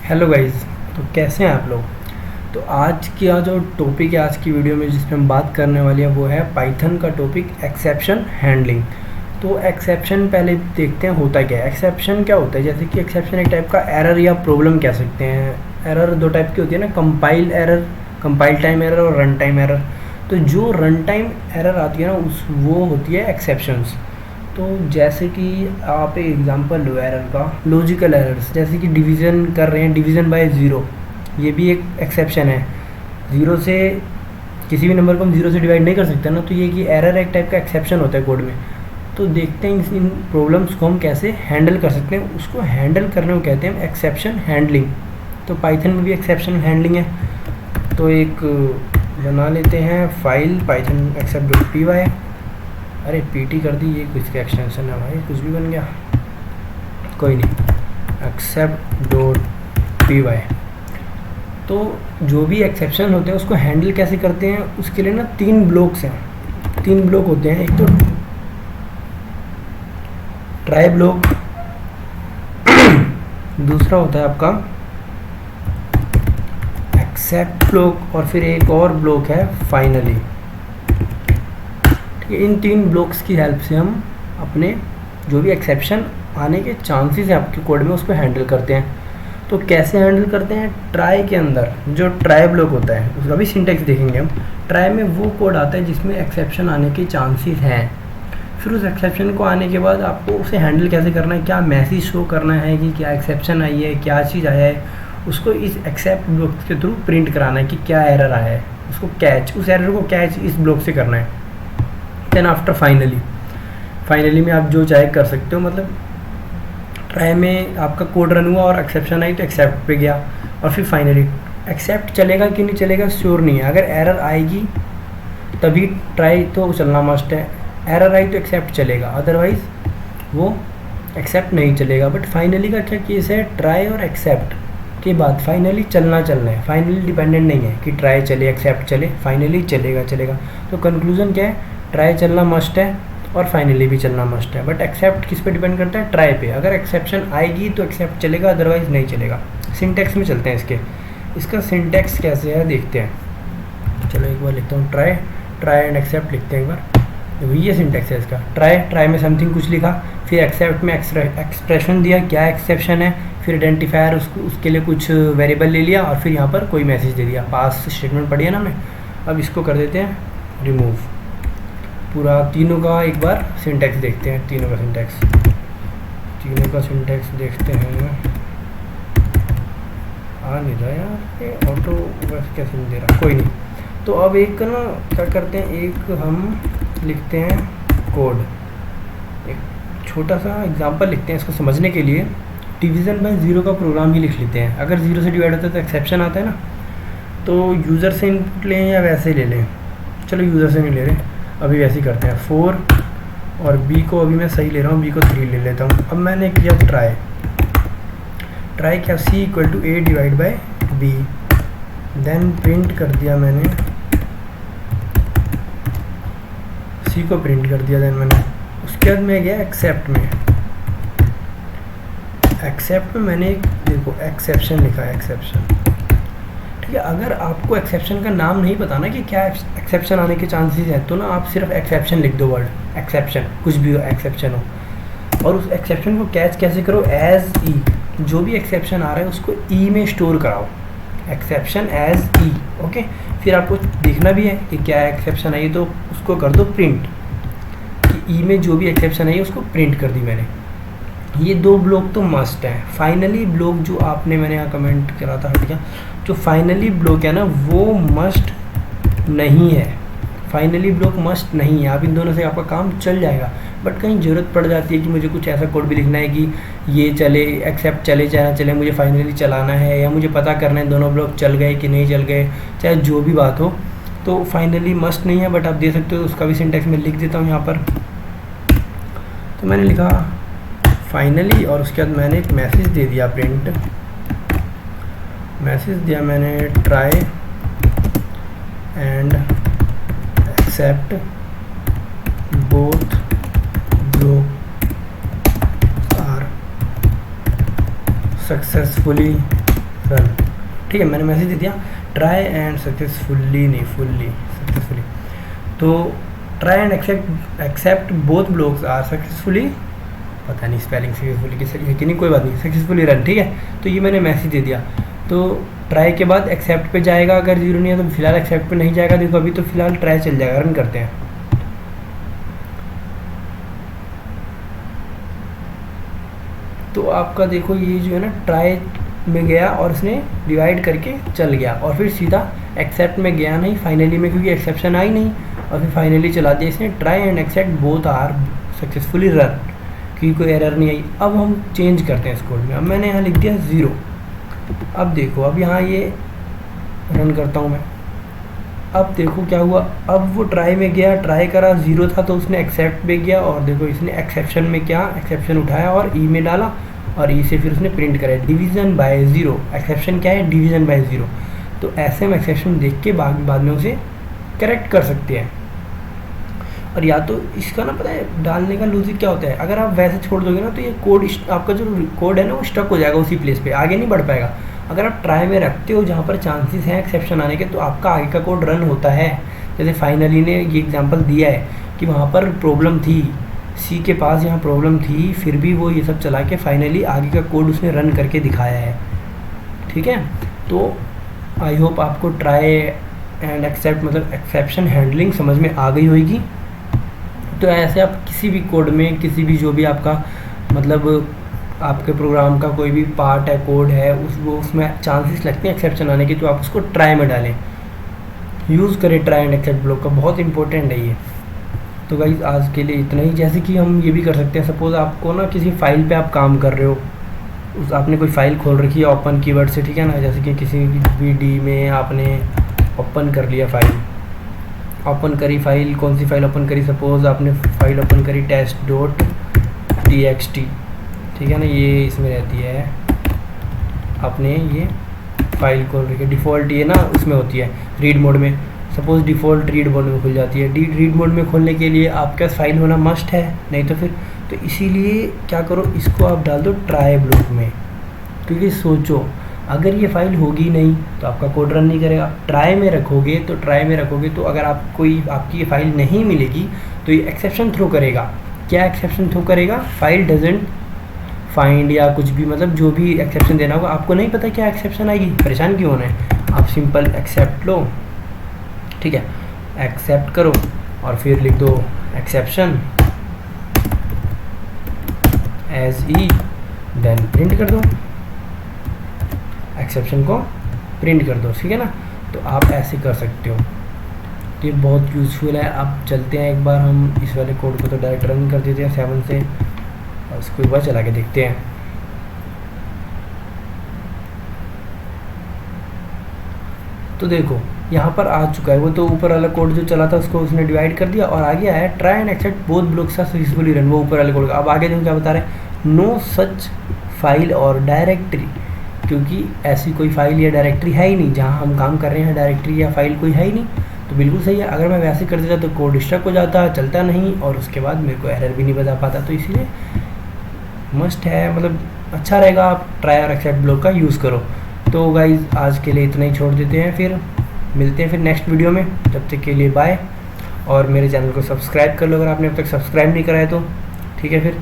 Hello guys. तो कैसे हैं आप लोग। तो आज का जो टॉपिक है आज की वीडियो में जिस पे हम बात करने वाले हैं वो है पाइथन का टॉपिक एक्सेप्शन हैंडलिंग। तो एक्सेप्शन पहले देखते हैं होता क्या है। एक्सेप्शन क्या होता है, जैसे कि एक्सेप्शन एक टाइप का एरर या प्रॉब्लम कह सकते हैं। एरर दो टाइप की होती है ना, compile error, compile time error और रन टाइम एरर। तो जो रन टाइम एरर आती है ना वो होती है एक्सेप्शंस। तो जैसे कि आप एक एग्जांपल लो एरर का, लॉजिकल एरर्स, जैसे कि डिवीज़न कर रहे हैं, डिवीज़न बाय ज़ीरो, ये भी एक एक्सेप्शन है। ज़ीरो से किसी भी नंबर को हम ज़ीरो से डिवाइड नहीं कर सकते ना, तो ये कि एरर एक टाइप का एक्सेप्शन होता है कोड में। तो देखते हैं इन प्रॉब्लम्स को हम कैसे हैंडल कर सकते हैं। उसको हैंडल करने को कहते हैं एक्सेप्शन हैंडलिंग। तो पाइथन में भी एक्सेप्शन हैंडलिंग है। तो एक बना लेते हैं फाइल पाइथन एक्सेप्ट.py। अरे पीटी कर दी, ये कुछ का एक्सटेंशन है भाई, कुछ भी बन गया, कोई नहीं। एक्सेप्ट.py। तो जो भी एक्सेप्शन होते हैं उसको हैंडल कैसे करते हैं, उसके लिए ना तीन ब्लॉक्स हैं। तीन ब्लॉक होते हैं। एक तो ट्राई ब्लॉक, दूसरा होता है आपका एक्सेप्ट ब्लॉक, और फिर एक और ब्लॉक है फाइनली। इन तीन ब्लॉक्स की हेल्प से हम अपने जो भी एक्सेप्शन आने के चांसेस हैं आपके कोड में उसको हैंडल करते हैं। तो कैसे हैंडल करते हैं, ट्राई के अंदर जो ट्राई ब्लॉक होता है उसका भी सिंटैक्स देखेंगे हम। ट्राई में वो कोड आता है जिसमें एक्सेप्शन आने के चांसेस हैं। फिर उस एक्सेप्शन को आने के बाद आपको उसे हैंडल कैसे करना है, क्या मैसेज शो करना है कि क्या एक्सेप्शन आई है, क्या चीज़ आया है, उसको इस एक्सेप्ट ब्लॉक के थ्रू प्रिंट कराना है कि क्या एरर आया है, उसको कैच, उस एरर को कैच इस ब्लॉक से करना है। देन आफ्टर फाइनली में आप जो चाहे कर सकते हो। मतलब ट्राई में आपका कोड रन हुआ और एक्सेप्शन आई तो एक्सेप्ट पे गया, और फिर फाइनली एक्सेप्ट चलेगा कि नहीं चलेगा श्योर नहीं है। अगर एरर आएगी तभी ट्राई तो चलना मस्ट है, एरर आई तो एक्सेप्ट चलेगा, अदरवाइज वो एक्सेप्ट नहीं चलेगा। बट फाइनली का क्या केस है, ट्राई और एक्सेप्ट के बाद फाइनली चलना है। फाइनली डिपेंडेंट नहीं है कि ट्राई चले एक्सेप्ट चले, फाइनली चलेगा। तो कंक्लूजन क्या है, ट्राई चलना मस्ट है और फाइनली भी चलना मस्ट है। बट एक्सेप्ट किस पे डिपेंड करता है, ट्राई पे। अगर एक्सेप्शन आएगी तो एक्सेप्ट चलेगा, अदरवाइज नहीं चलेगा। सिंटैक्स में चलते हैं इसका सिंटैक्स कैसे है देखते हैं। चलो एक बार लिखता हूँ, ट्राई एंड एक्सेप्ट लिखते हैं एक बार। तो ये सिंटैक्स है इसका। ट्राई में समथिंग कुछ लिखा, फिर एक्सेप्ट में एक्सप्रेशन दिया क्या एक्सेप्शन है, फिर आइडेंटिफायर उसके लिए कुछ वेरिएबल ले लिया, और फिर यहाँ पर कोई मैसेज दे दिया। पास स्टेटमेंट पढ़ी है ना हमने। अब इसको कर देते हैं रिमूव। पूरा तीनों का एक बार सिंटैक्स देखते हैं। तीनों का सिंटैक्स देखते हैं। आ नहीं रहा यार ये ऑटो, वैसे कैसे नहीं दे रहा, कोई नहीं। तो अब एक ना क्या करते हैं, एक हम लिखते हैं कोड, एक छोटा सा एग्जांपल लिखते हैं इसको समझने के लिए। डिवीज़न बाय ज़ीरो का प्रोग्राम ही लिख लेते हैं। अगर ज़ीरो से डिवाइड होता है तो एक्सेप्शन आता है ना, तो यूज़र से इनपुट लें या वैसे ले लें। चलो यूज़र से नहीं ले रहे, अभी वैसे ही करते हैं। 4 और बी को अभी मैं सही ले रहा हूँ, बी को 3 ले लेता हूँ। अब मैंने किया ट्राई क्या, C equal to A divide by B. Then print कर दिया मैंने, सी को प्रिंट कर दिया। देन मैंने उसके बाद मैं गया एक्सेप्ट में मैंने एक देखो एक्सेप्शन लिखा है, एक्सेप्शन। ठीक है, अगर आपको एक्सेप्शन का नाम नहीं पता ना कि क्या एक्सेप्शन आने के चांसेस है, तो ना आप सिर्फ एक्सेप्शन लिख दो, वर्ड एक्सेप्शन, कुछ भी हो एक्सेप्शन हो। और उस एक्सेप्शन को कैच कैसे करो, एज ई, जो भी एक्सेप्शन आ रहा है उसको ई में स्टोर कराओ, एक्सेप्शन एज ई। ओके, फिर आपको देखना भी है कि क्या एक्सेप्शन आई, तो उसको कर दो प्रिंट, कि ई में जो भी एक्सेप्शन आई उसको प्रिंट कर दी मैंने। ये दो ब्लॉक तो मस्ट है। फाइनली ब्लॉक जो आपने मैंने यहाँ कमेंट करा था हट गया, जो फाइनली ब्लॉक है ना वो मस्ट नहीं है। फाइनली ब्लॉक मस्ट नहीं है। आप इन दोनों से आपका काम चल जाएगा, बट कहीं ज़रूरत पड़ जाती है कि मुझे कुछ ऐसा कोड भी लिखना है कि ये चले, एक्सेप्ट चले चाहे ना चले, मुझे फाइनली चलाना है, या मुझे पता करना है दोनों ब्लॉक चल गए कि नहीं चल गए, चाहे जो भी बात हो। तो फाइनली मस्ट नहीं है, बट आप दे सकते हो। उसका भी सिंटैक्स मैं लिख देता हूँ यहाँ पर। तो मैंने लिखा फाइनली, और उसके बाद मैंने एक मैसेज दे दिया, प्रिंट मैसेज दिया मैंने, try and except both block are successfully run. ठीक है, मैंने मैसेज दे दिया ट्राई एंड सक्सेसफुली, नहीं फुल्ली सक्सेसफुली। तो try and except both blocks are successfully, पता नहीं स्पेलिंग सक्सेसफुली की सही है कि नहीं, कोई बात नहीं, सक्सेसफुली रन। ठीक है, तो ये मैंने मैसेज दे दिया। तो ट्राई के बाद एक्सेप्ट पे जाएगा, अगर जीरो नहीं है तो फिलहाल एक्सेप्ट पे नहीं जाएगा। देखो अभी तो फिलहाल ट्राई चल जाएगा, रन करते हैं। तो आपका देखो ये जो है ना ट्राई में गया और इसने डिवाइड करके चल गया, और फिर सीधा एक्सेप्ट में गया नहीं फाइनली में, क्योंकि एक्सेप्शन आई नहीं, और फिर फाइनली चला दिया इसने try and except both are successfully run, क्योंकि कोई एरर नहीं आई। अब हम चेंज करते हैं इस कोड में। अब मैंने यहाँ लिख दिया 0। अब देखो अब यहाँ ये रन करता हूँ मैं। अब देखो क्या हुआ, अब वो ट्राई में गया, ट्राई करा, 0 था तो उसने एक्सेप्ट में गया, और देखो इसने एक्सेप्शन में क्या एक्सेप्शन उठाया और ई में डाला, और ई से फिर उसने प्रिंट करा डिवीज़न बाय 0। एक्सेप्शन क्या है, डिवीज़न बाय 0। तो ऐसे हम एक्सेप्शन देख के बाद में उसे करेक्ट कर सकते हैं। और या तो इसका ना पता है डालने का लॉजिक क्या होता है, अगर आप वैसे छोड़ दोगे ना तो ये कोड आपका जो कोड है ना वो स्टक हो जाएगा उसी प्लेस पे, आगे नहीं बढ़ पाएगा। अगर आप ट्राई में रखते हो जहाँ पर चांसेस हैं एक्सेप्शन आने के, तो आपका आगे का कोड रन होता है। जैसे फाइनली ने ये एग्जांपल दिया है कि वहाँ पर प्रॉब्लम थी, सी के पास यहाँ प्रॉब्लम थी, फिर भी वो ये सब चला के फाइनली आगे का कोड उसने रन करके दिखाया है। ठीक है, तो आई होप आपको ट्राई एंड एक्सेप्ट मतलब एक्सेप्शन हैंडलिंग समझ में आ गई होगी। तो ऐसे आप किसी भी कोड में, किसी भी जो भी आपका मतलब आपके प्रोग्राम का कोई भी पार्ट है, कोड है, उसमें चांसेस लगते हैं एक्सेप्शन आने के, तो आप उसको ट्राई में डालें, यूज़ करें ट्राई एंड एक्सेप्ट ब्लॉक का, बहुत इंपॉर्टेंट है ये। तो गाइस आज के लिए इतना ही। जैसे कि हम ये भी कर सकते हैं, सपोज़ आपको ना किसी फाइल पे आप काम कर रहे हो, आपने कोई फाइल खोल रखी है ओपन कीवर्ड से, ठीक है ना, जैसे कि किसी भी डी में आपने ओपन कर लिया फाइल, ओपन करी फाइल, कौन सी फाइल ओपन करी, सपोज़ आपने फाइल ओपन करी test.txt, ठीक है ना, ये इसमें रहती है, आपने ये फाइल खोल रखी है, डिफ़ॉल्ट ये ना उसमें होती है रीड मोड में, सपोज़ डिफ़ॉल्ट रीड मोड में खुल जाती है। रीड मोड में खोलने के लिए आपके पास फाइल होना मस्ट है, नहीं तो फिर तो इसीलिए क्या करो, इसको आप डाल दो ट्राई ब्लॉक में, क्योंकि सोचो अगर ये फाइल होगी नहीं तो आपका कोड रन नहीं करेगा। ट्राई में रखोगे तो अगर आपकी ये फाइल नहीं मिलेगी तो ये एक्सेप्शन थ्रो करेगा। क्या एक्सेप्शन थ्रो करेगा, फाइल डजेंट फाइंड या कुछ भी, मतलब जो भी एक्सेप्शन देना होगा। आपको नहीं पता क्या एक्सेप्शन आएगी, परेशान क्यों होना है, आप सिंपल एक्सेप्ट लो, ठीक है, एक्सेप्ट करो और फिर लिख दो एक्सेप्शन एज ई, देन प्रिंट कर दो, एक्सेप्शन को प्रिंट कर दो, ठीक है ना। तो आप ऐसे कर सकते हो, तो ये बहुत यूज़फुल है। अब चलते हैं एक बार हम इस वाले कोड को तो डायरेक्ट रन कर देते हैं 7 से, और इसको एक बार चला के देखते हैं। तो देखो यहाँ पर आ चुका है, वो तो ऊपर वाला कोड जो चला था उसको उसने डिवाइड कर दिया, और आगे आया try and except both blocks are successfully run, वो ऊपर वाले कोड का। अब आगे देखो क्या बता रहे हैं, नो सच फाइल और डायरेक्टरी, क्योंकि ऐसी कोई फाइल या डायरेक्टरी है ही नहीं जहाँ हम काम कर रहे हैं, डायरेक्टरी या फाइल कोई है ही नहीं। तो बिल्कुल सही है, अगर मैं वैसे कर देता तो कोड स्टक हो जाता, चलता नहीं, और उसके बाद मेरे को एरर भी नहीं बता पाता। तो इसीलिए मस्ट है, मतलब अच्छा रहेगा आप ट्राई और एक्सेप्ट ब्लॉक का यूज़ करो। तो गाइज आज के लिए इतना ही छोड़ देते हैं, फिर मिलते हैं फिर नेक्स्ट वीडियो में, तब तक के लिए बाय। और मेरे चैनल को सब्सक्राइब कर लो अगर आपने अब तक सब्सक्राइब नहीं करा है तो, ठीक है फिर।